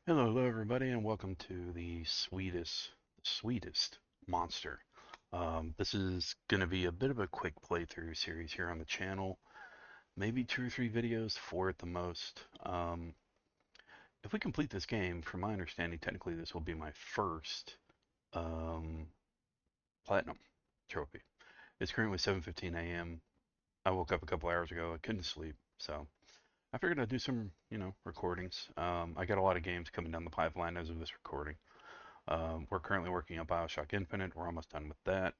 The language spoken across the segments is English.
Hello, everybody, and welcome to the sweetest monster. This is going to be a bit of a quick playthrough series here on the channel. Maybe 2 or 3 videos, 4 at the most. If we complete this game, from my understanding, technically this will be my first um, platinum trophy. It's currently 7:15 a.m. I woke up a couple hours ago. I couldn't sleep, so I figured I'd do some, recordings. I got a lot of games coming down the pipeline as of this recording. We're currently working on BioShock Infinite. We're almost done with that.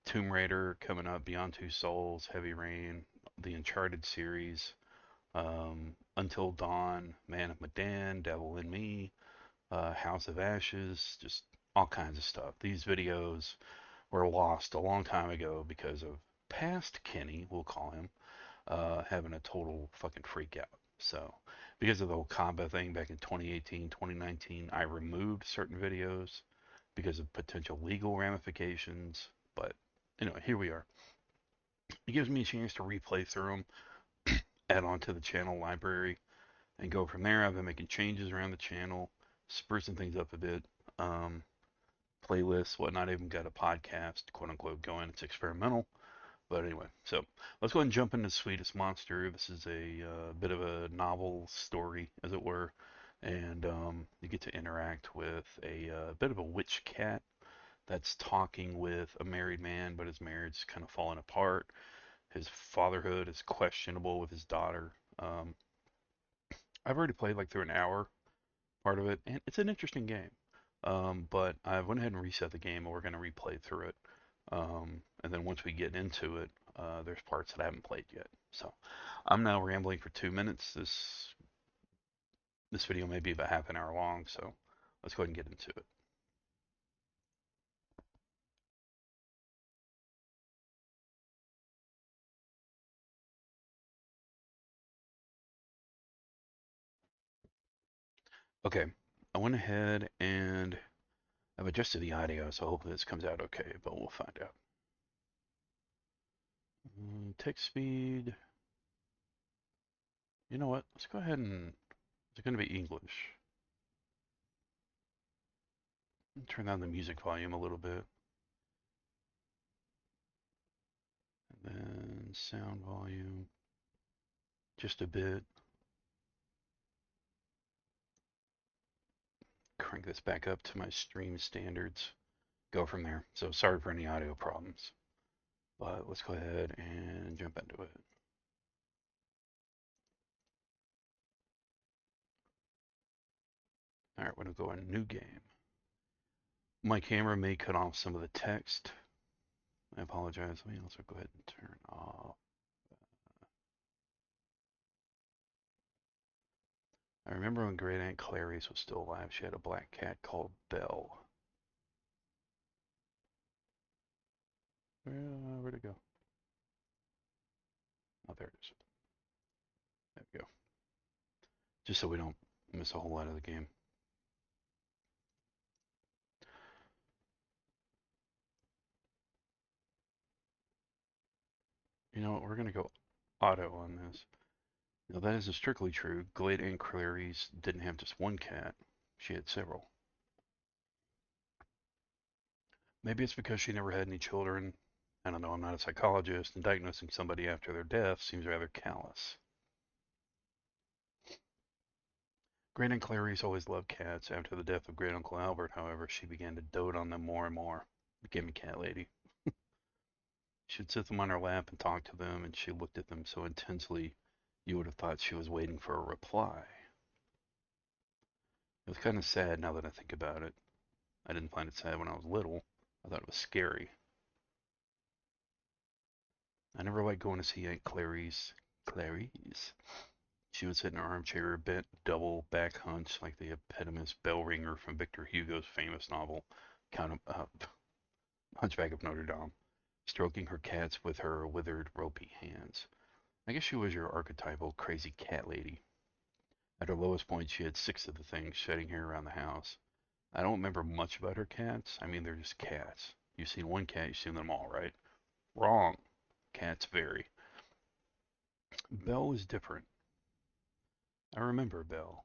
Tomb Raider coming up, Beyond Two Souls, Heavy Rain, the Uncharted series, Until Dawn, Man of Medan, Devil in Me, House of Ashes, just all kinds of stuff. These videos were lost a long time ago because of past Kenny, we'll call him, having a total fucking freak out. So, because of the whole combat thing back in 2018, 2019, I removed certain videos because of potential legal ramifications. But anyway, here we are. It gives me a chance to replay through them, add on to the channel library, and go from there. I've been making changes around the channel, sprucing things up a bit. Um, Playlists, whatnot. I even got a podcast, quote unquote, going. It's experimental. But anyway, so let's go ahead and jump into Sweetest Monster. This is a bit of a novel story, as it were, and you get to interact with a bit of a witch cat that's talking with a married man, but his marriage is kind of falling apart. His fatherhood is questionable with his daughter. Um, I've already played like through an hour part of it, and it's an interesting game. But I went ahead and reset the game, and we're going to replay through it. And then once we get into it, there's parts that I haven't played yet. So I'm now rambling for 2 minutes. This video may be about half an hour long, so let's go ahead and get into it. Okay, I went ahead and I've adjusted the audio, so hopefully this comes out okay, but we'll find out. Text speed. You know what? Let's go ahead and it's going to be English. Turn down the music volume a little bit. And then sound volume just a bit. Crank this back up to my stream standards. Go from there. So sorry for any audio problems. But let's go ahead and jump into it. Alright, we're going to go in new game. My camera may cut off some of the text. I apologize. Let me also go ahead and turn off. I remember when Great Aunt Clarice was still alive, she had a black cat called Belle. Where'd it go? Oh, there it is. There we go. Just so we don't miss a whole lot of the game. You know what? We're going to go auto on this. Now, that isn't strictly true. Great Aunt Clarice didn't have just one cat, she had several. Maybe it's because she never had any children. I don't know, I'm not a psychologist, and diagnosing somebody after their death seems rather callous. Great Aunt Clarice always loved cats. After the death of Great Uncle Albert, however, she began to dote on them more and more. Became a cat lady. She'd sit them on her lap and talk to them, and she looked at them so intensely you would have thought she was waiting for a reply. It was kind of sad now that I think about it. I didn't find it sad when I was little. I thought it was scary. I never liked going to see Aunt Clarice. Clarice. She would sit in her armchair, bent double, back hunched like the epitomus bell ringer from Victor Hugo's famous novel, Count of, Hunchback of Notre Dame, stroking her cats with her withered, ropey hands. I guess she was your archetypal crazy cat lady. At her lowest point, she had 6 of the things shedding hair around the house. I don't remember much about her cats. I mean, they're just cats. You've seen one cat, you've seen them all, right? Wrong. Cats vary. Belle was different. I remember Belle.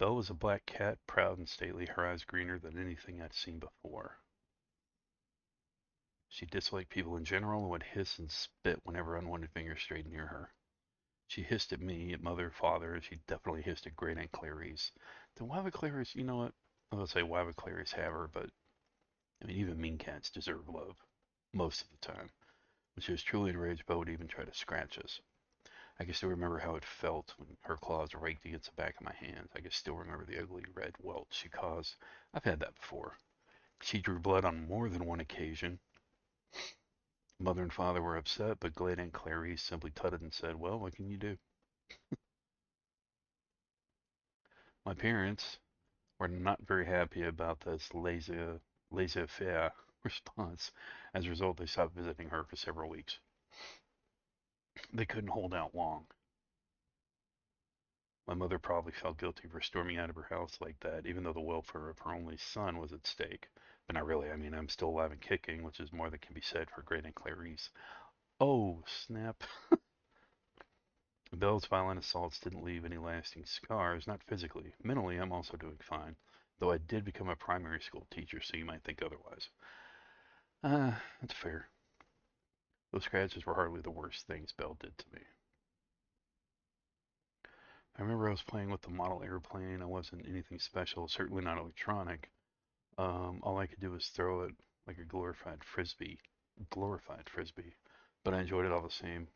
Belle was a black cat, proud and stately, her eyes greener than anything I'd seen before. She disliked people in general and would hiss and spit whenever unwanted fingers strayed near her. She hissed at me, at mother, father. She definitely hissed at Great Aunt Clarice. The why would Clarice, you know what? I was gonna say why would Clarice have her, but I mean even mean cats deserve love most of the time. When she was truly enraged, Bo would even try to scratch us. I can still remember how it felt when her claws raked against the back of my hands. I can still remember the ugly red welts she caused. I've had that before. She drew blood on more than one occasion. Mother and father were upset, but Great Aunt Clarice simply tutted and said, well, what can you do? My parents were not very happy about this laissez-faire response. As a result, they stopped visiting her for several weeks. They couldn't hold out long. My mother probably felt guilty for storming out of her house like that, even though the welfare of her only son was at stake. But not really. I mean, I'm still alive and kicking, which is more than can be said for Great Aunt Clarice. Oh, snap. Belle's violent assaults didn't leave any lasting scars, not physically. Mentally, I'm also doing fine, though I did become a primary school teacher, so you might think otherwise. That's fair. Those scratches were hardly the worst things Belle did to me. I remember I was playing with the model airplane. I wasn't anything special, certainly not electronic. All I could do was throw it like a glorified frisbee, but I enjoyed it all the same.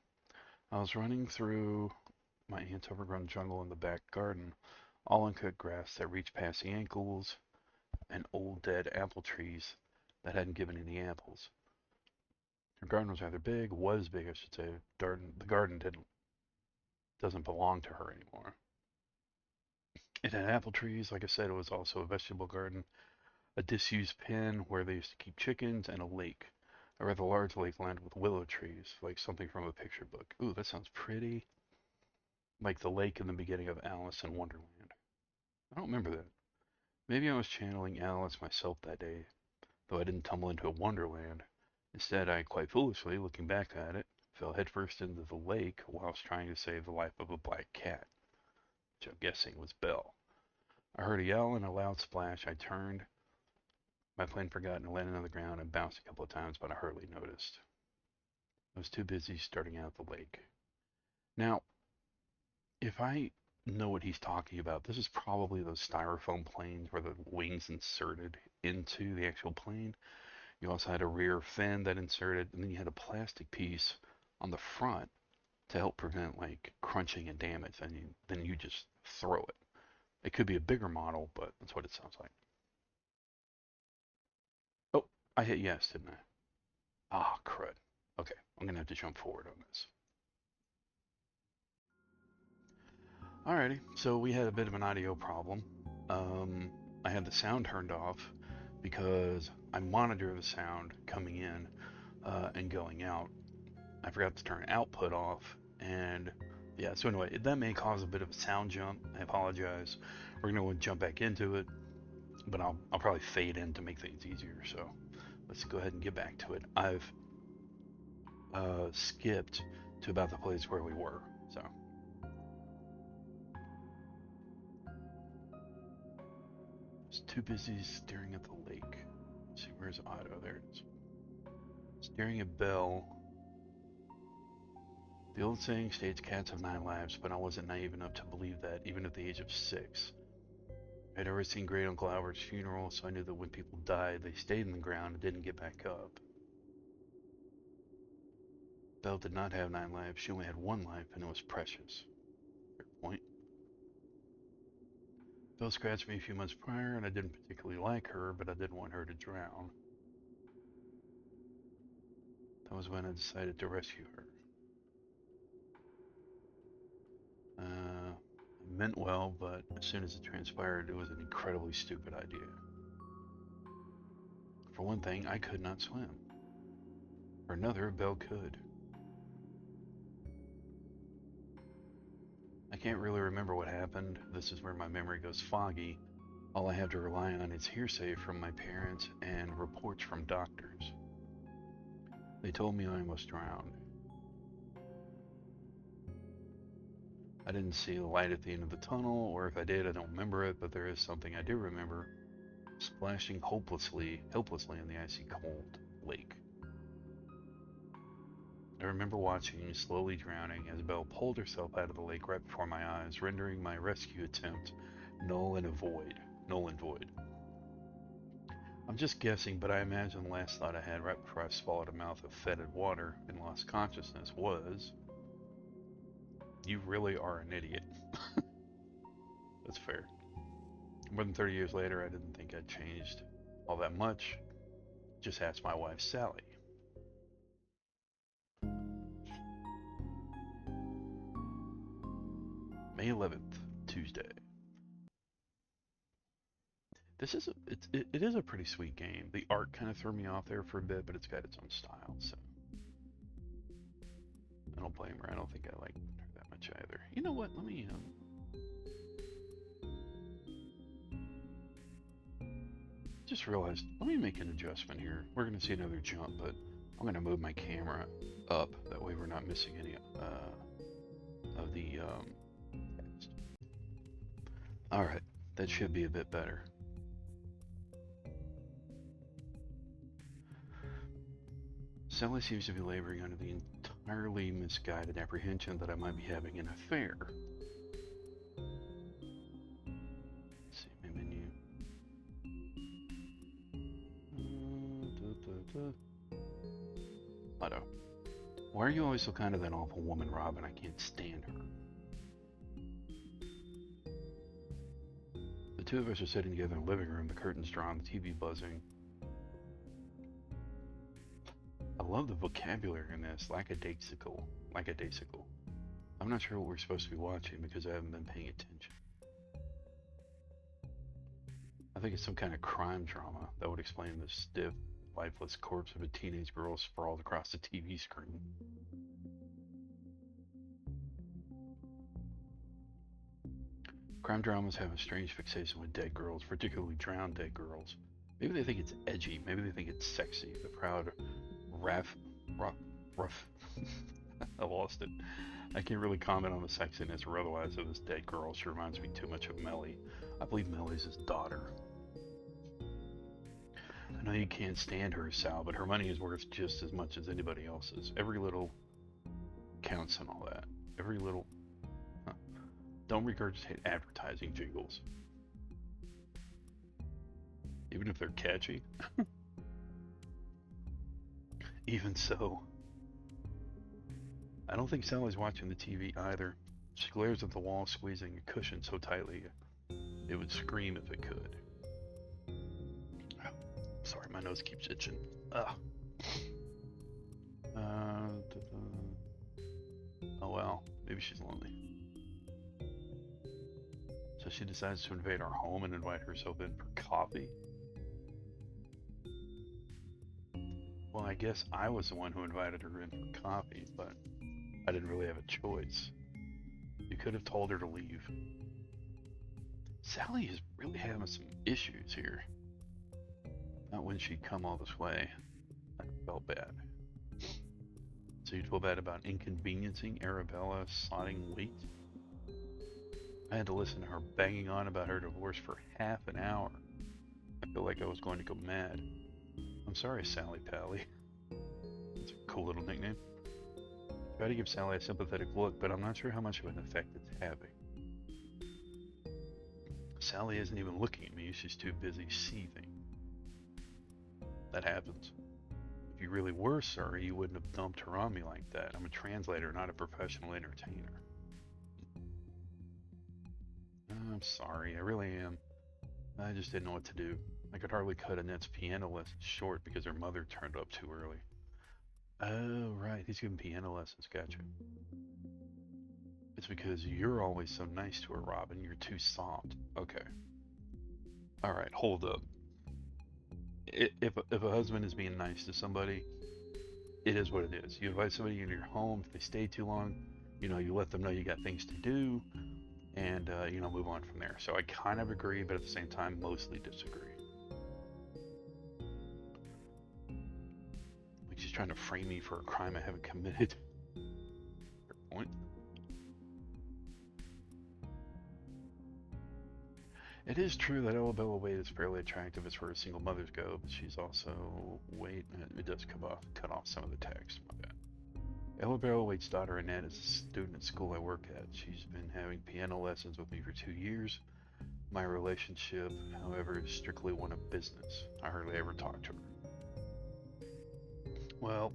I was running through my aunt's overgrown jungle in the back garden, all uncut grass that reached past the ankles, and old dead apple trees that hadn't given any apples. Her garden was rather big, was big, I should say. The garden doesn't belong to her anymore. It had apple trees, like I said, it was also a vegetable garden, a disused pen where they used to keep chickens, and a lake. A rather large lake lined with willow trees, like something from a picture book. Ooh, that sounds pretty. Like the lake in the beginning of Alice in Wonderland. I don't remember that. Maybe I was channeling Alice myself that day, though I didn't tumble into a wonderland. Instead, I quite foolishly, looking back at it, fell headfirst into the lake whilst trying to save the life of a black cat, which I'm guessing was Belle. I heard a yell and a loud splash. I turned. My plane forgot and landed on the ground and bounced a couple of times, but I hardly noticed. I was too busy starting out the lake. Now, if I know what he's talking about, this is probably those styrofoam planes where the wings inserted into the actual plane. You also had a rear fin that inserted, and then you had a plastic piece on the front to help prevent like crunching and damage. And then you just throw it. It could be a bigger model, but that's what it sounds like. Oh, I hit yes, didn't I? Ah, crud. Okay, I'm gonna have to jump forward on this. Alrighty, so we had a bit of an audio problem. Um, I had the sound turned off because I monitor the sound coming in and going out. I forgot to turn output off, and yeah, so anyway, that may cause a bit of a sound jump. I apologize. We're gonna jump back into it, but I'll probably fade in to make things easier. So let's go ahead and get back to it. I've skipped to about the place where we were. So I was too busy staring at the lake. Let's see, where's Otto? There it is. Staring at Belle. The old saying states cats have 9 lives, but I wasn't naive enough to believe that, even at the age of 6. I'd already seen Great Uncle Albert's funeral, so I knew that when people died, they stayed in the ground and didn't get back up. Belle did not have 9 lives. She only had 1 life, and it was precious. Fair point. Belle scratched me a few months prior, and I didn't particularly like her, but I didn't want her to drown. That was when I decided to rescue her. I meant well, but as soon as it transpired, it was an incredibly stupid idea. For one thing, I could not swim. For another, Belle could. I can't really remember what happened. This is where my memory goes foggy. All I have to rely on is hearsay from my parents and reports from doctors. They told me I almost drowned. I didn't see the light at the end of the tunnel, or if I did, I don't remember it, but there is something I do remember. Splashing helplessly in the icy cold lake. I remember watching, slowly drowning, as Belle pulled herself out of the lake right before my eyes, rendering my rescue attempt null and void. I'm just guessing, but I imagine the last thought I had right before I swallowed a mouth of fetid water and lost consciousness was, you really are an idiot. That's fair. More than 30 years later, I didn't think I'd changed all that much. Just asked my wife, Sally. May 11th, Tuesday. This is it is a pretty sweet game. The art kind of threw me off there for a bit, but it's got its own style, so I don't blame her. I don't think I like her that much either. You know what? Let me just realized. Let me make an adjustment here. We're gonna see another jump, but I'm gonna move my camera up. That way we're not missing any of the text. All right, that should be a bit better. Sally seems to be laboring under the entirely misguided apprehension that I might be having an affair. Let's see my menu. Auto. Why are you always so kind to that awful woman, Robin? I can't stand her. The two of us are sitting together in the living room, the curtains drawn, the TV buzzing. I love the vocabulary in this. Lackadaisical. I'm not sure what we're supposed to be watching because I haven't been paying attention. I think it's some kind of crime drama that would explain the stiff, lifeless corpse of a teenage girl sprawled across the TV screen. Crime dramas have a strange fixation with dead girls, particularly drowned dead girls. Maybe they think it's edgy, maybe they think it's sexy. The proud, rough. I lost it. I can't really comment on the sexiness or otherwise of this dead girl. She reminds me too much of Melly. I believe Melly's his daughter. I know you can't stand her, Sal, but her money is worth just as much as anybody else's. Every little counts and all that. Every little... Huh. Don't regurgitate advertising jingles. Even if they're catchy. Even so. I don't think Sally's watching the TV either. She glares at the wall, squeezing a cushion so tightly it would scream if it could. Oh, sorry, my nose keeps itching. Ugh. Oh well, maybe she's lonely. So she decides to invade our home and invite herself in for coffee. Well, I guess I was the one who invited her in for coffee, but I didn't really have a choice. You could have told her to leave. Sally is really having some issues here. Not when she'd come all this way. I felt bad. So you'd feel bad about inconveniencing Arabella sodding weight? I had to listen to her banging on about her divorce for half an hour. I feel like I was going to go mad. I'm sorry, Sally Pally. It's a cool little nickname. I try to give Sally a sympathetic look, but I'm not sure how much of an effect it's having. Sally isn't even looking at me, she's too busy seething. That happens. If you really were sorry, you wouldn't have dumped her on me like that. I'm a translator, not a professional entertainer. I'm sorry, I really am. I just didn't know what to do. I could hardly cut Annette's piano lesson short because her mother turned up too early. Oh, right, he's giving piano lessons, gotcha. It's because you're always so nice to her, Robin. You're too soft. Okay. Alright, hold up. If a husband is being nice to somebody, it is what it is. You invite somebody into your home, if they stay too long, you let them know you got things to do, and, move on from there. So I kind of agree, but at the same time, mostly disagree. Like she's trying to frame me for a crime I haven't committed. Fair point. It is true that Elabella Wade is fairly attractive as far as single mothers go, but she's also wait. It does cut off some of the text. My bad. Elabella Wade's daughter Annette is a student at school I work at. She's been having piano lessons with me for 2 years. My relationship, however, is strictly one of business. I hardly ever talk to her. Well,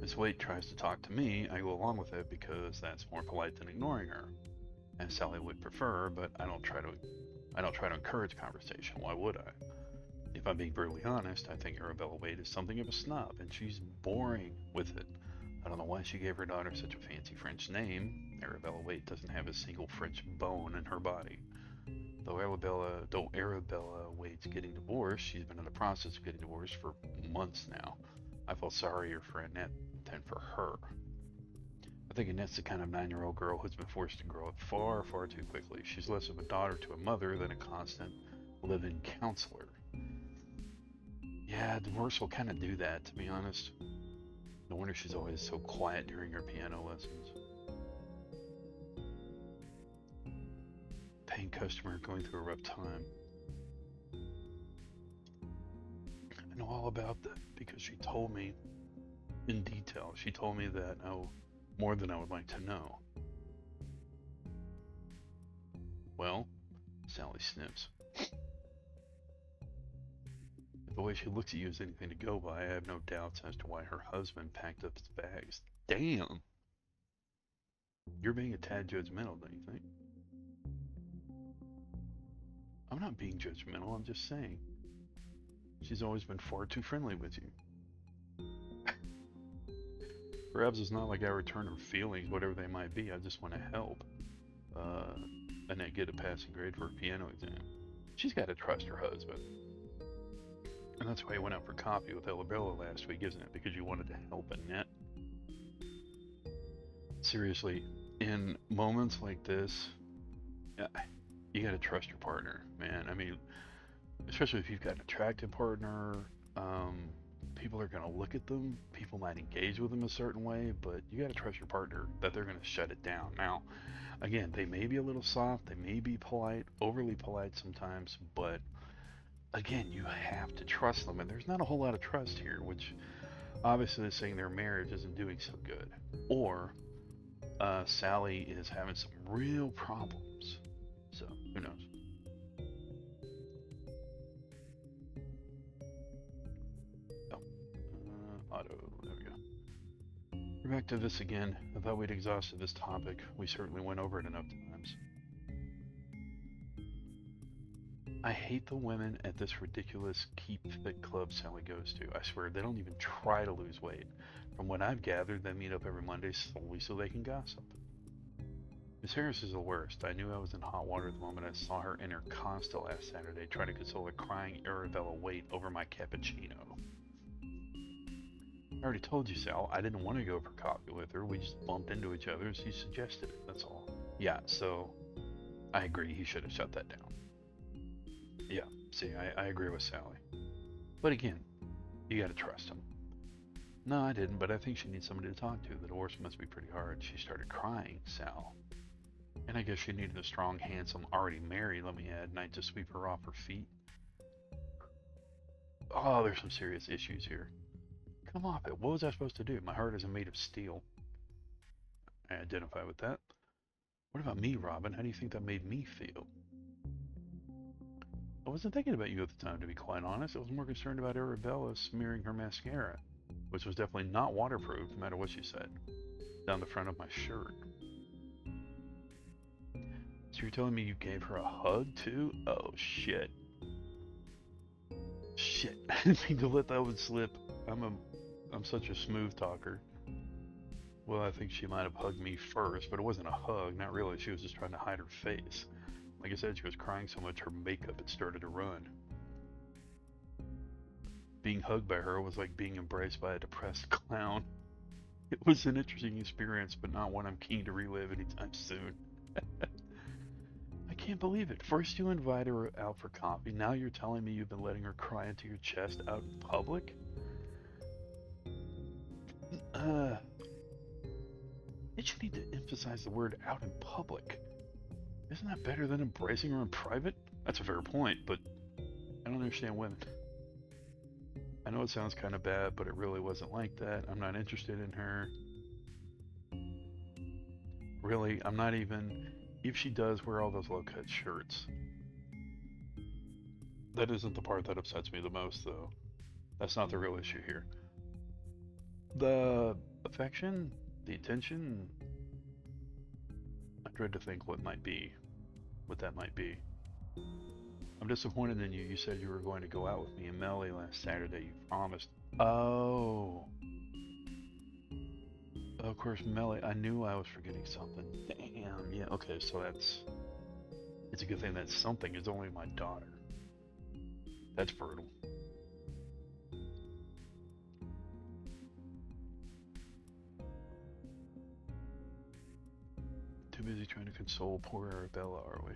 Miss Wade tries to talk to me. I go along with it because that's more polite than ignoring her, as Sally would prefer. But I don't try to encourage conversation. Why would I? If I'm being brutally honest, I think Arabella Wade is something of a snob, and she's boring with it. I don't know why she gave her daughter such a fancy French name. Arabella Wade doesn't have a single French bone in her body. Though Arabella Wade's getting divorced, she's been in the process of getting divorced for months now. I feel sorrier for Annette than for her. I think Annette's the kind of 9-year-old girl who's been forced to grow up far, far too quickly. She's less of a daughter to a mother than a constant live-in counselor. Yeah, divorce will kind of do that, to be honest. No wonder she's always so quiet during her piano lessons. Paying customer going through a rough time. I know all about that because she told me in detail. She told me that more than I would like to know. Well, Sally sniffs. If the way she looks at you is anything to go by, I have no doubts as to why her husband packed up his bags. Damn! You're being a tad judgmental, don't you think? I'm not being judgmental, I'm just saying. She's always been far too friendly with you. Perhaps it's not like I return her feelings, whatever they might be. I just want to help Annette get a passing grade for her piano exam. She's got to trust her husband. And that's why he went out for coffee with Elabella last week, isn't it? Because you wanted to help Annette. Seriously, in moments like this, you got to trust your partner, man. I mean, especially if you've got an attractive partner, people are going to look at them. People might engage with them a certain way, but you got to trust your partner that they're going to shut it down. Now, again, they may be a little soft, they may be polite, overly polite sometimes, but again, you have to trust them, and there's not a whole lot of trust here, which obviously is saying their marriage isn't doing so good. Or Sally is having some real problems. So, who knows? Auto, there we go. We're back to this again. I thought we'd exhausted this topic. We certainly went over it enough times. I hate the women at this ridiculous Keep Fit club Sally goes to. I swear, they don't even try to lose weight. From what I've gathered, they meet up every Monday solely so they can gossip. Miss Harris is the worst. I knew I was in hot water the moment I saw her in her Costa last Saturday trying to console a crying Arabella Wade over my cappuccino. I already told you, Sal, I didn't want to go for coffee with her. We just bumped into each other as she suggested it, that's all. Yeah, so I agree, he should have shut that down. Yeah, see, I agree with Sally. But again, you gotta trust him. No, I didn't, but I think she needs somebody to talk to. The divorce must be pretty hard. She started crying, Sal. And I guess she needed a strong, handsome, already married, let me add, knight to sweep her off her feet. Oh, there's some serious issues here. Come off it. What was I supposed to do? My heart isn't made of steel. I identify with that. What about me, Robin? How do you think that made me feel? I wasn't thinking about you at the time, to be quite honest. I was more concerned about Arabella smearing her mascara, which was definitely not waterproof, no matter what she said, down the front of my shirt. So you're telling me you gave her a hug, too? Oh, shit. Shit. I didn't mean to let that one slip. I'm such a smooth talker. Well, I think she might have hugged me first, but it wasn't a hug, not really. She was just trying to hide her face. Like I said, she was crying so much her makeup had started to run. Being hugged by her was like being embraced by a depressed clown. It was an interesting experience, but not one I'm keen to relive anytime soon. I can't believe it. First you invite her out for coffee, now you're telling me you've been letting her cry into your chest out in public? Did you need to emphasize the word out in public? Isn't that better than embracing her in private? That's a fair point, but I don't understand women. I know it sounds kind of bad, but it really wasn't like that. I'm not interested in her. Really, I'm not even. If she does wear all those low-cut shirts. That isn't the part that upsets me the most, though. That's not the real issue here. The affection, the attention, I dread to think what that might be. I'm disappointed in you. You said you were going to go out with me and Melly last Saturday. You promised. Oh. Of course, Melly. I knew I was forgetting something. Damn. Yeah. Okay. So it's a good thing that something is only my daughter. That's brutal. Too busy trying to console poor Arabella, are we?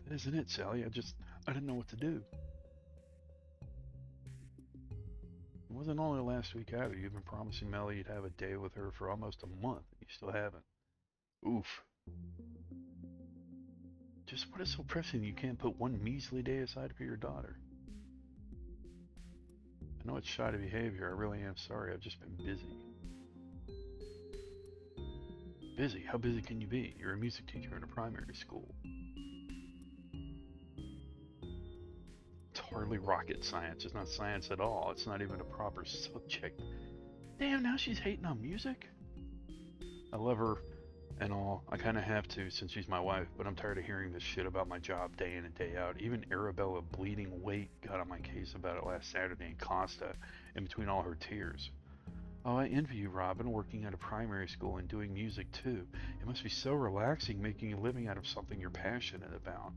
That isn't it, Sally. I didn't know what to do. It wasn't only last week either. You've been promising Melly you'd have a day with her for almost a month. You still haven't. Oof. Just what is so pressing you can't put one measly day aside for your daughter? I know it's shoddy behavior. I really am sorry. I've just been busy. Busy? How busy can you be? You're a music teacher in a primary school. It's hardly rocket science. It's not science at all. It's not even a proper subject. Damn, now she's hating on music? I love her and all. I kind of have to since she's my wife, but I'm tired of hearing this shit about my job day in and day out. Even Arabella bleeding weight got on my case about it last Saturday in Costa in between all her tears. Oh, I envy you, Robin, working at a primary school and doing music too. It must be so relaxing making a living out of something you're passionate about.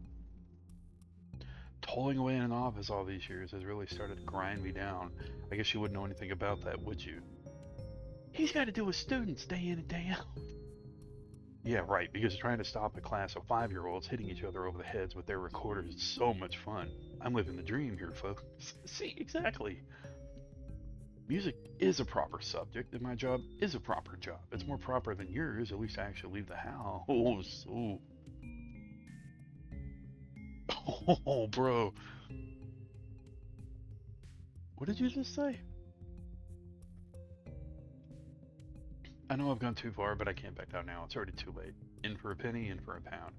Tolling away in an office all these years has really started to grind me down. I guess you wouldn't know anything about that, would you? He's got to deal with students day in and day out. Yeah, right, because trying to stop a class of 5-year-olds hitting each other over the heads with their recorders is so much fun. I'm living the dream here, folks. See, exactly. Music is a proper subject, and my job is a proper job. It's more proper than yours, at least I actually leave the house. Oh, bro. What did you just say? I know I've gone too far, but I can't back down now. It's already too late. In for a penny, in for a pound.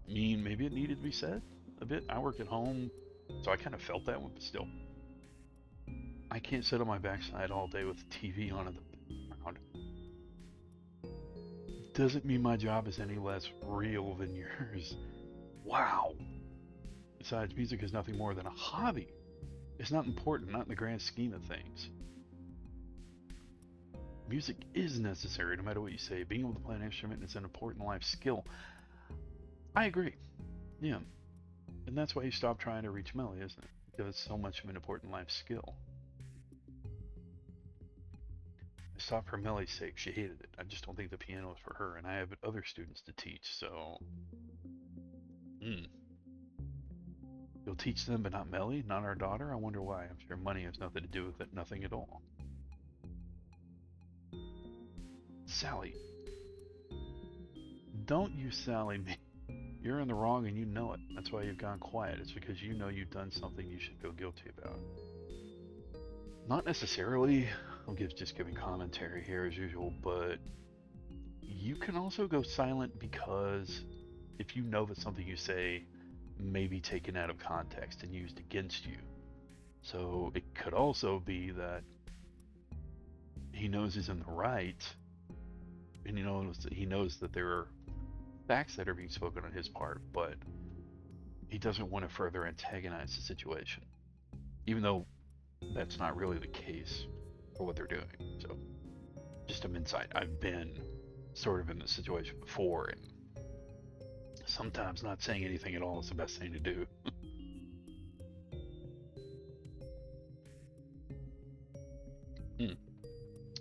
I mean, maybe it needed to be said a bit. I work at home, so I kind of felt that one, but still. I can't sit on my backside all day with the TV on in the background. Doesn't mean my job is any less real than yours. Wow. Besides, music is nothing more than a hobby. It's not important, not in the grand scheme of things. Music is necessary, no matter what you say. Being able to play an instrument is an important life skill. I agree. Yeah. And that's why you stopped trying to reach Melly, isn't it? Because it's so much of an important life skill. I stopped for Melly's sake. She hated it. I just don't think the piano is for her, and I have other students to teach, so... You'll teach them, but not Melly? Not our daughter? I wonder why. I'm sure money has nothing to do with it. Nothing at all. Sally. Don't you Sally me. You're in the wrong and you know it. That's why you've gone quiet. It's because you know you've done something you should feel guilty about. Not necessarily. I'm just giving commentary here as usual, but you can also go silent because if you know that something you say may be taken out of context and used against you. So it could also be that he knows he's in the right, and he knows that there are facts that are being spoken on his part, but he doesn't want to further antagonize the situation, even though that's not really the case for what they're doing. So just some insight. I've been sort of in this situation before, and sometimes not saying anything at all is the best thing to do.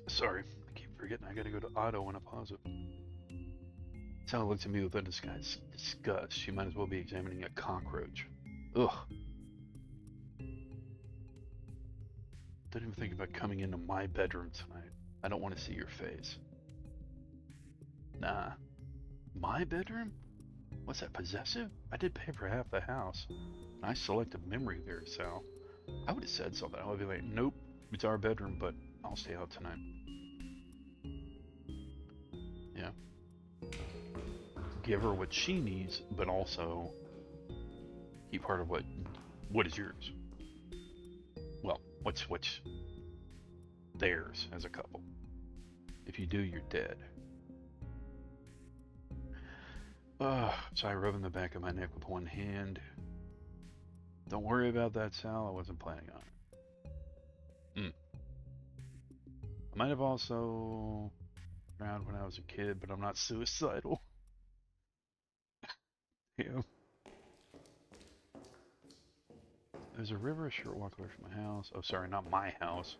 Sorry, I keep forgetting I gotta go to auto when I pause it. Sally looked at me with undisguised disgust. She might as well be examining a cockroach. Ugh. Don't even think about coming into my bedroom tonight. I don't want to see your face. Nah. My bedroom? What's that, possessive? I did pay for half the house. Nice selective memory there, Sal. I would have said something. I would be like, nope, it's our bedroom, but I'll stay out tonight. Yeah. Give her what she needs, but also keep part of what is yours. Well, what's theirs as a couple. If you do, you're dead. So I rubbing the back of my neck with one hand. Don't worry about that, Sal. I wasn't planning on it. I might have also drowned when I was a kid, but I'm not suicidal. Yeah. There's a river a short walk away from my house. Oh, sorry, not my house.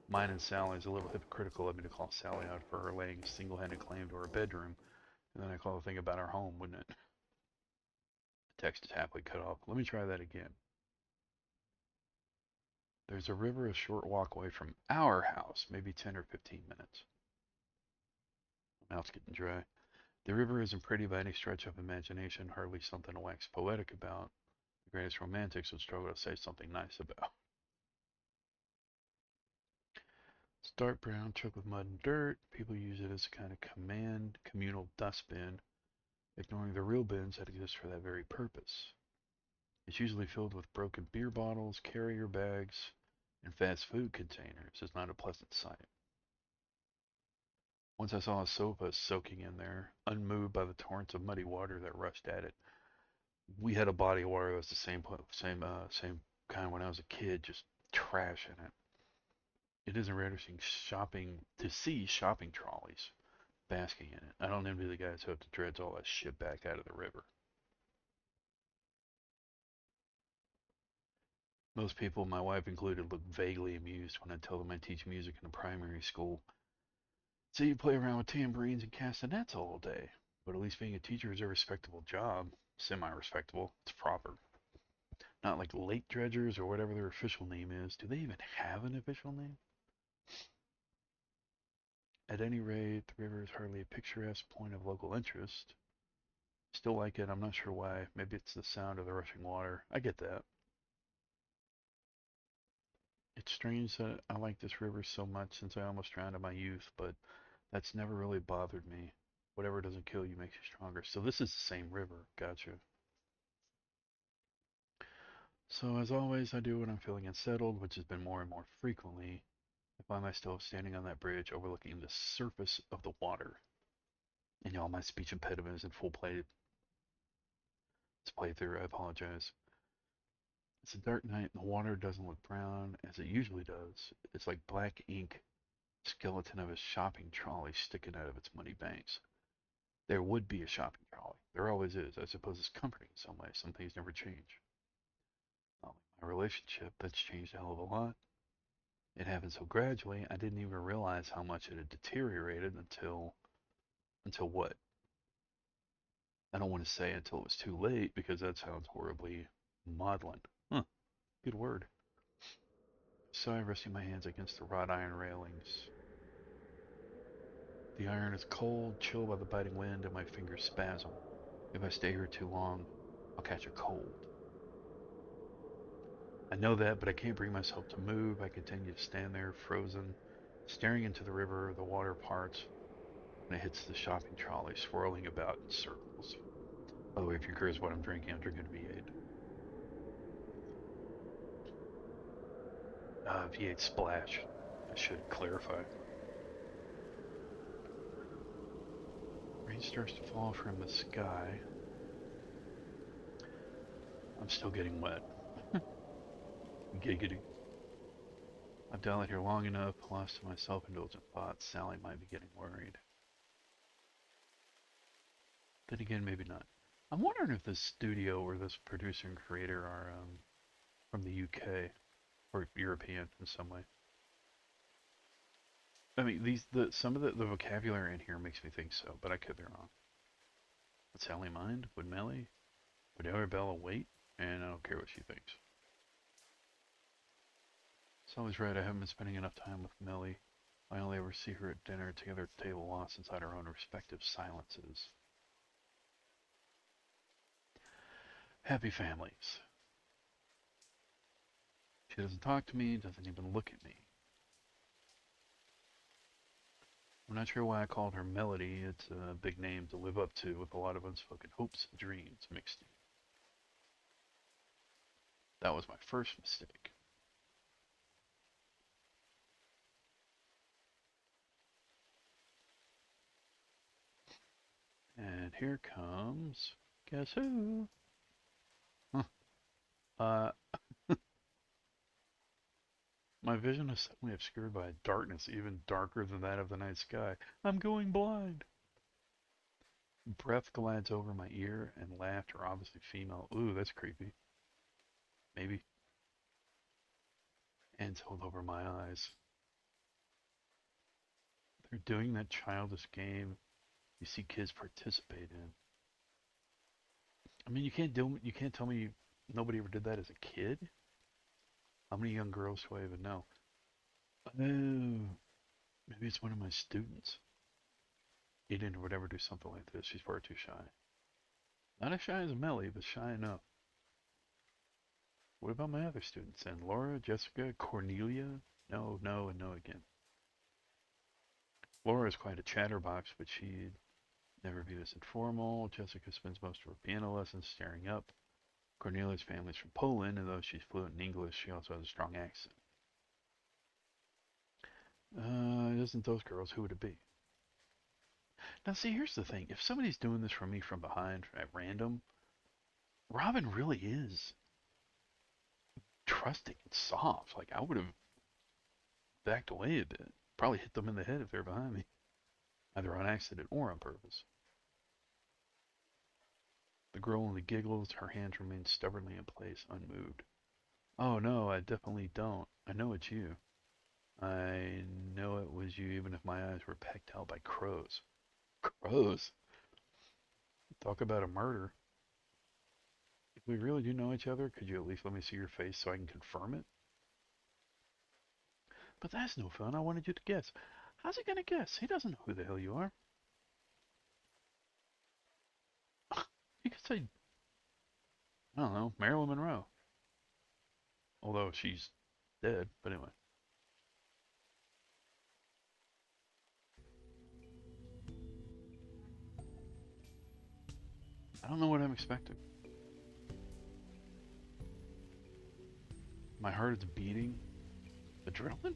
Mine and Sally's. A little hypocritical of me to call Sally out for her laying single-handed claim to her bedroom, and then I call the thing about our home, wouldn't it? The text is happily cut off. Let me try that again. There's a river a short walk away from our house, maybe 10 or 15 minutes. My mouth's getting dry. The river isn't pretty by any stretch of imagination, hardly something to wax poetic about. The greatest romantics would struggle to say something nice about. It's dark brown, choked with mud and dirt. People use it as a kind of communal dustbin, ignoring the real bins that exist for that very purpose. It's usually filled with broken beer bottles, carrier bags, and fast food containers. It's not a pleasant sight. Once I saw a sofa soaking in there, unmoved by the torrents of muddy water that rushed at it. We had a body of water that was the same kind when I was a kid, just trash in it. It isn't rare to see shopping trolleys basking in it. I don't envy the guys who have to dredge all that shit back out of the river. Most people, my wife included, look vaguely amused when I tell them I teach music in a primary school. So you play around with tambourines and castanets all day, but at least being a teacher is a respectable job. Semi-respectable. It's proper. Not like lake dredgers or whatever their official name is. Do they even have an official name? At any rate, the river is hardly a picturesque point of local interest. Still like it, I'm not sure why. Maybe it's the sound of the rushing water. I get that. It's strange that I like this river so much since I almost drowned in my youth, but that's never really bothered me. Whatever doesn't kill you makes you stronger. So this is the same river. Gotcha. So as always, I do when I'm feeling unsettled, which has been more and more frequently. I find myself standing on that bridge overlooking the surface of the water. And all my speech impediment is in full play. It's playthrough. I apologize. It's a dark night and the water doesn't look brown as it usually does. It's like black ink skeleton of a shopping trolley sticking out of its muddy banks. There would be a shopping trolley. There always is. I suppose it's comforting in some way. Some things never change. Not like my relationship, that's changed a hell of a lot. It happened so gradually, I didn't even realize how much it had deteriorated until what? I don't want to say until it was too late because that sounds horribly maudlin. Huh, good word. Sigh, resting my hands against the wrought iron railings. The iron is cold, chilled by the biting wind, and my fingers spasm. If I stay here too long, I'll catch a cold. I know that, but I can't bring myself to move. I continue to stand there, frozen, staring into the river. The water parts, and it hits the shopping trolley, swirling about in circles. By the way, if you're curious what I'm drinking V8. V8 Splash. I should clarify. Rain starts to fall from the sky. I'm still getting wet. Giggity. I've dialed here long enough, lost to my self-indulgent thoughts. Sally might be getting worried. Then again, maybe not. I'm wondering if this studio or this producer and creator are from the UK or European in some way. I mean, some of the vocabulary in here makes me think so, but I could be wrong. Would Sally mind? Would Melly? Would Arabella wait? And I don't care what she thinks. Sally's right. I haven't been spending enough time with Melly. I only ever see her at dinner together at the table lost inside our own respective silences. Happy families. She doesn't talk to me, doesn't even look at me. I'm not sure why I called her Melody. It's a big name to live up to with a lot of unspoken hopes and dreams mixed in. That was my first mistake. And here comes, guess who? Huh. Uh, my vision is suddenly obscured by a darkness even darker than that of the night sky. I'm going blind. Breath glides over my ear and laughter, obviously female. Ooh, that's creepy. Maybe. Hands held over my eyes. They're doing that childish game you see kids participate in. I mean, you can't tell me nobody ever did that as a kid. How many young girls do I even know? Oh, maybe it's one of my students. Eden would ever do something like this. She's far too shy. Not as shy as Melly, but shy enough. What about my other students? And Laura, Jessica, Cornelia? No, no, and no again. Laura is quite a chatterbox, but she'd never be this informal. Jessica spends most of her piano lessons staring up. Cornelia's family's from Poland, and though she's fluent in English, she also has a strong accent. It isn't those girls. Who would it be? Now, see, here's the thing. If somebody's doing this for me from behind at random, Robin really is trusting and soft. Like, I would have backed away a bit. Probably hit them in the head if they're behind me, either on accident or on purpose. The girl only giggles. Her hands remain stubbornly in place, unmoved. Oh no, I definitely don't. I know it's you. I know it was you even if my eyes were pecked out by crows. Crows? Talk about a murder. If we really do know each other, could you at least let me see your face so I can confirm it? But that's no fun. I wanted you to guess. How's he gonna guess? He doesn't know who the hell you are. You could say, I don't know, Marilyn Monroe. Although she's dead, but anyway. I don't know what I'm expecting. My heart is beating. Adrenaline?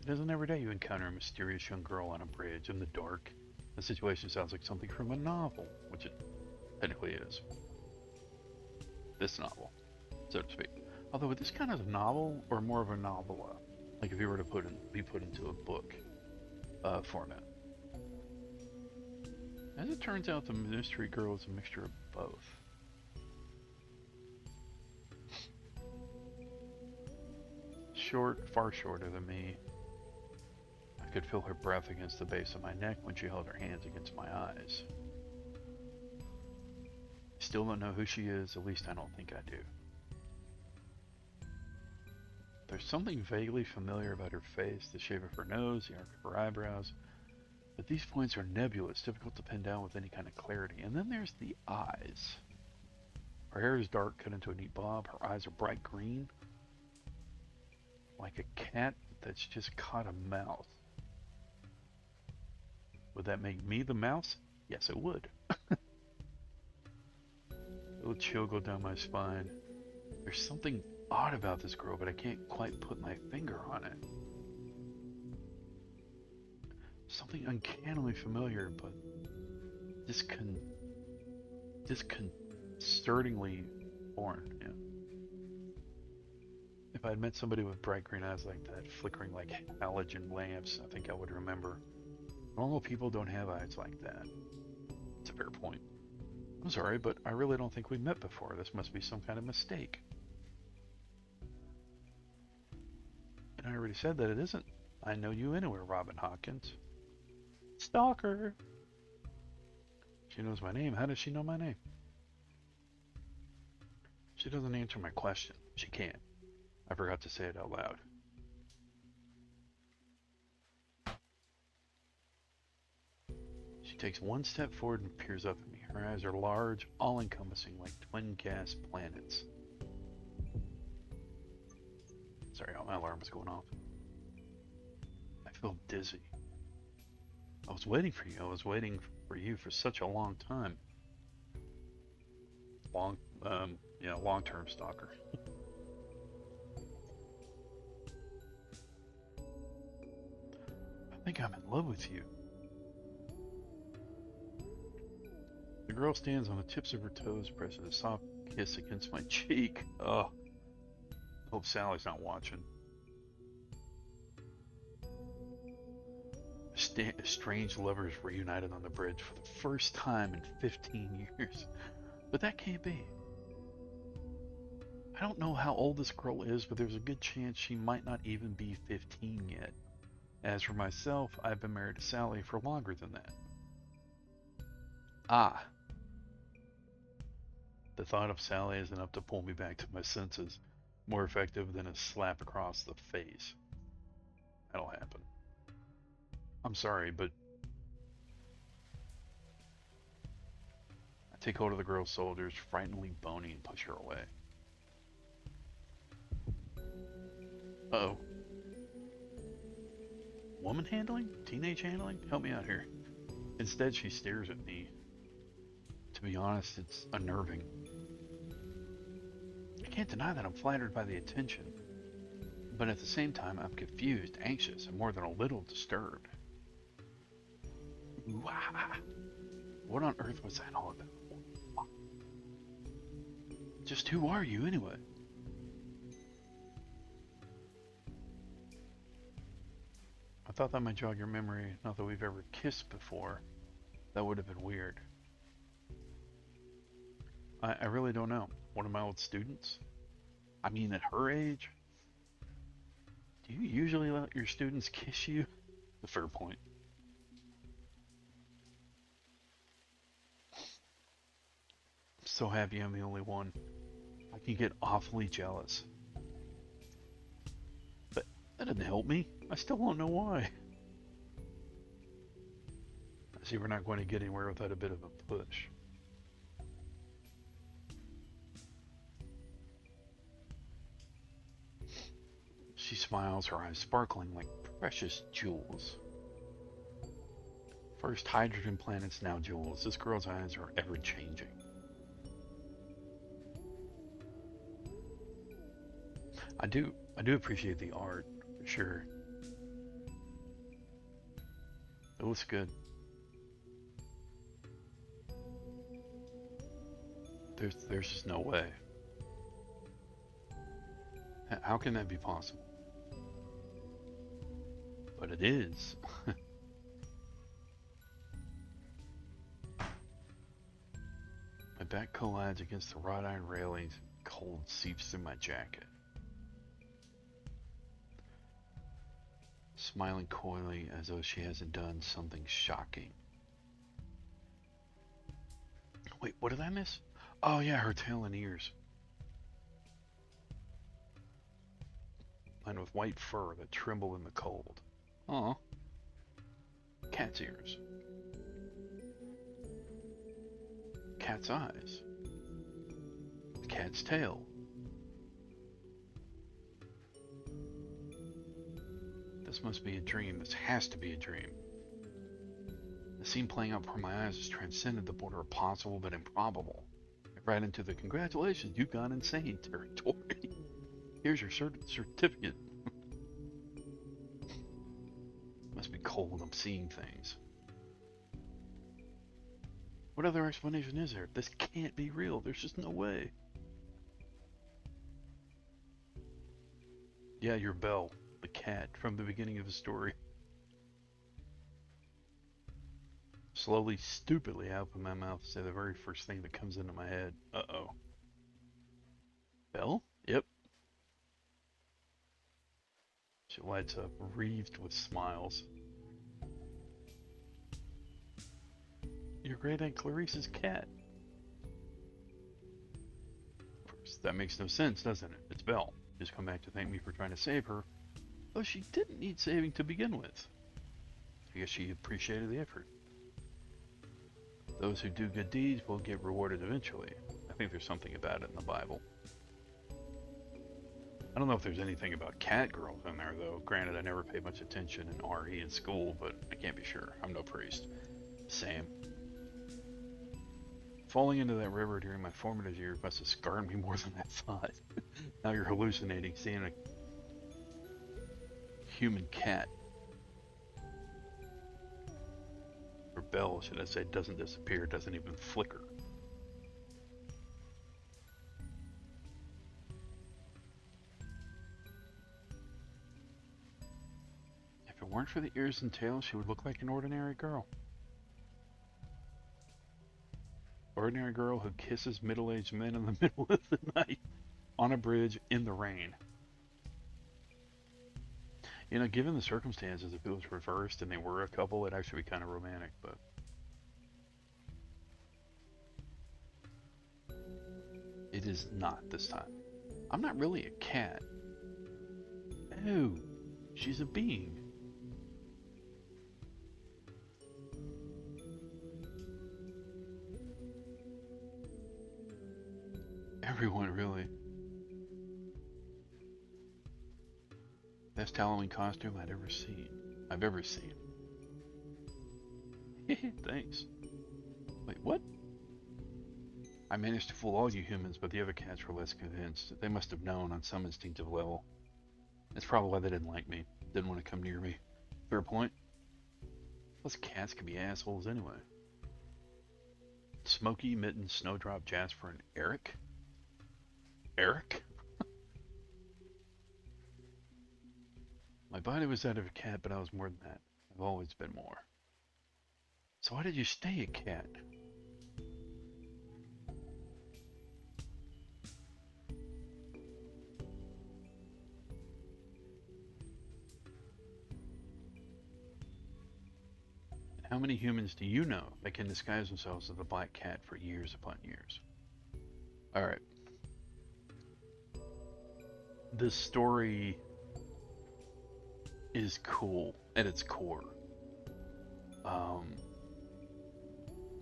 It isn't every day you encounter a mysterious young girl on a bridge in the dark. The situation sounds like something from a novel, which it technically is. This novel, so to speak. Although, is this kind of a novel or more of a novella? Like if you were to be put into a book format. As it turns out, the mystery girl is a mixture of both. Short, far shorter than me. I could feel her breath against the base of my neck when she held her hands against my eyes. I still don't know who she is, at least I don't think I do. There's something vaguely familiar about her face, the shape of her nose, the arc of her eyebrows, but these points are nebulous, difficult to pin down with any kind of clarity. And then there's the eyes. Her hair is dark, cut into a neat bob. Her eyes are bright green, like a cat that's just caught a mouse. Would that make me the mouse? Yes, it would. A little chill go down my spine. There's something odd about this girl, but I can't quite put my finger on it. Something uncannily familiar, but disconcertingly foreign. Yeah. If I had met somebody with bright green eyes like that, flickering like halogen lamps, I think I would remember. Normal people don't have eyes like that. It's a fair point. I'm sorry, but I really don't think we met before. This must be some kind of mistake. And I already said that it isn't. I know you anywhere, Robin Hawkins. Stalker! She knows my name. How does she know my name? She doesn't answer my question. She can't. I forgot to say it out loud. She takes one step forward and peers up at me. Her eyes are large, all-encompassing, like twin gas planets. Sorry, my alarm was going off. I feel dizzy. I was waiting for you. I was waiting for you for such a long time. Long-term stalker. I think I'm in love with you. The girl stands on the tips of her toes, pressing a soft kiss against my cheek. Oh, I hope Sally's not watching. Strange lovers reunited on the bridge for the first time in 15 years. But that can't be. I don't know how old this girl is, but there's a good chance she might not even be 15 yet. As for myself, I've been married to Sally for longer than that. Ah. The thought of Sally is enough to pull me back to my senses, more effective than a slap across the face. That'll happen. I'm sorry, but I take hold of the girl's shoulders, frighteningly bony, and push her away. Uh-oh. Woman handling? Teenage handling? Help me out here. Instead, she stares at me. To be honest, it's unnerving. I can't deny that I'm flattered by the attention, but at the same time, I'm confused, anxious, and more than a little disturbed. What on earth was that all about? Just who are you, anyway? I thought that might jog your memory, not that we've ever kissed before. That would have been weird. I really don't know. One of my old students? I mean, at her age? Do you usually let your students kiss you? A fair point. I'm so happy I'm the only one. I can get awfully jealous. But that didn't help me. I still don't know why. I see we're not going to get anywhere without a bit of a push. She smiles, her eyes sparkling like precious jewels. First hydrogen planets, now jewels. This girl's eyes are ever changing. I do appreciate the art, for sure. It looks good. There's just no way. How can that be possible? But it is. My back collides against the wrought iron railings. Cold seeps through my jacket. Smiling coyly as though she hasn't done something shocking. Wait, what did I miss? Oh yeah, her tail and ears. And with white fur that tremble in the cold. Aw. Cat's ears. Cat's eyes. Cat's tail. This must be a dream. This has to be a dream. The scene playing out before my eyes has transcended the border of possible but improbable. Right into the congratulations, you've gone insane territory. Here's your certificate. Must be cold. I'm seeing things. What other explanation is there? This can't be real. There's just no way. Yeah, you're Belle, the cat from the beginning of the story. Slowly, stupidly, I open my mouth to say the very first thing that comes into my head. Uh-oh. Belle? Yep. She lights up, wreathed with smiles. Your great Aunt Clarice's cat. First, that makes no sense, doesn't it? It's Belle. She's come back to thank me for trying to save her. Though she didn't need saving to begin with. I guess she appreciated the effort. Those who do good deeds will get rewarded eventually. I think there's something about it in the Bible. I don't know if there's anything about cat girls in there, though. Granted, I never paid much attention in RE in school, but I can't be sure. I'm no priest. Sam. Falling into that river during my formative years must have scarred me more than I thought. Now you're hallucinating, seeing a human cat. Or Belle, should I say, doesn't disappear, doesn't even flicker. If it weren't for the ears and tail, she would look like an ordinary girl. Ordinary girl who kisses middle-aged men in the middle of the night on a bridge in the rain. You know, given the circumstances, if it was reversed and they were a couple, it'd actually be kind of romantic, but... It is not this time. I'm not really a cat. Oh, she's a being. Everyone, really. Best Halloween costume I've ever seen. Thanks. Wait, what? I managed to fool all you humans, but the other cats were less convinced. They must have known on some instinctive level. That's probably why they didn't like me. Didn't want to come near me. Fair point. Plus cats can be assholes anyway. Smokey, Mitten, Snowdrop, Jasper, and Eric? Eric? My body was that of a cat, but I was more than that. I've always been more. So why did you stay a cat? How many humans do you know that can disguise themselves as a black cat for years upon years? Alright. This story is cool at its core.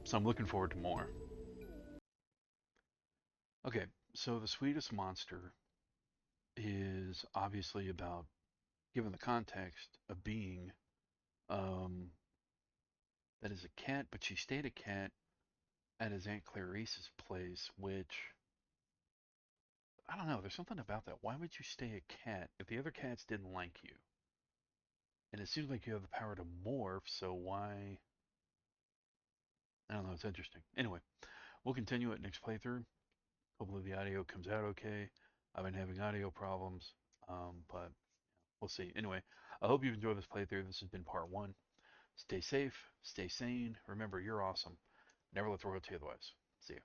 So I'm looking forward to more. Okay, so the Sweetest monster is obviously about, given the context, a being that is a cat, but she stayed a cat at his Aunt Clarice's place, which, I don't know, there's something about that. Why would you stay a cat if the other cats didn't like you? And it seems like you have the power to morph, so why? I don't know, it's interesting. Anyway, we'll continue it next playthrough. Hopefully the audio comes out okay. I've been having audio problems, but we'll see. Anyway, I hope you've enjoyed this playthrough. This has been part 1. Stay safe, stay sane. Remember, you're awesome. Never let the world tell you otherwise. See ya.